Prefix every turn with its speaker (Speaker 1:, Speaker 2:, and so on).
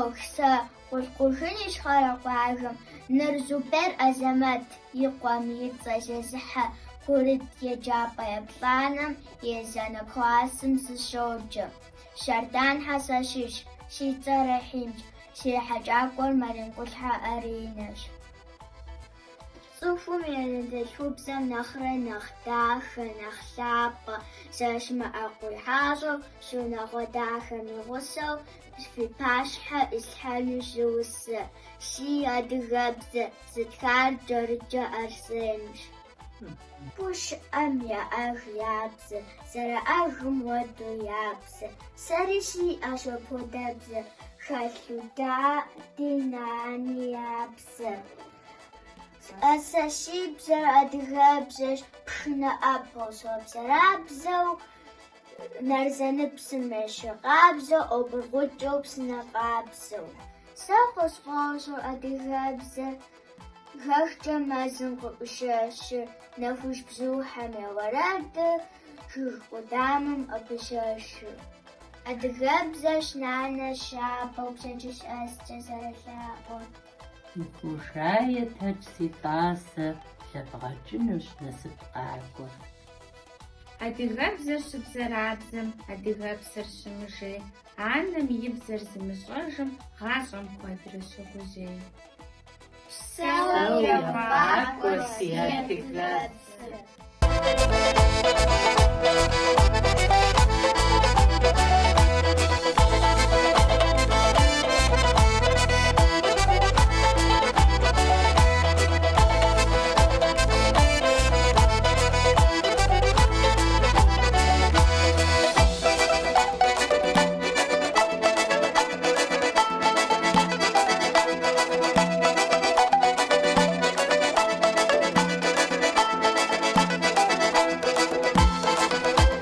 Speaker 1: Охса Кулкушини Шхаракважам, Нерзупер Азамат, Яквамица Зезха, Курит Яджапа Планам, Езана Классом Сшоджа. Шардан Хасашиш, Шицарахинч, Шихаджаквар Маринкулха Аринаш. صوفو من الحبسة نخرة نختاخ نخلاب ساشما أقوي حاجة شو نغداخ نغسو في باشحة إسحالو شوس شي أدغبز ستخار جرجة أرسنش بوش أميا أغيابز سر أغم ودو يابز سرشي أشو بودبز خلو دا ديناني يابز أساسيبزر أدغابزر بخنا أبوسوبزر أبزو نرزنبسن مشغابزو أو برغوجوبسن قابزو ساقوس غوصو أدغابزر غاخجا مازن قبشاشر نفوش بزو حمي ورد شوش قدامم أبشاشر أدغابزر شنانا شابو بسنجش أستزر شابو
Speaker 2: Икушая тачситаса лъэбгъэкӏынущ насыпкъакӏуэр.
Speaker 3: Адыгэбзэр щыбзэрабзэм адыгэбзэр щымыжей, анэм и бзэр зымыщӏэжым гъащӏэм куэдрэ щыгужьей.
Speaker 1: Псэу
Speaker 2: ефакӏуэ си адыгэбзэр.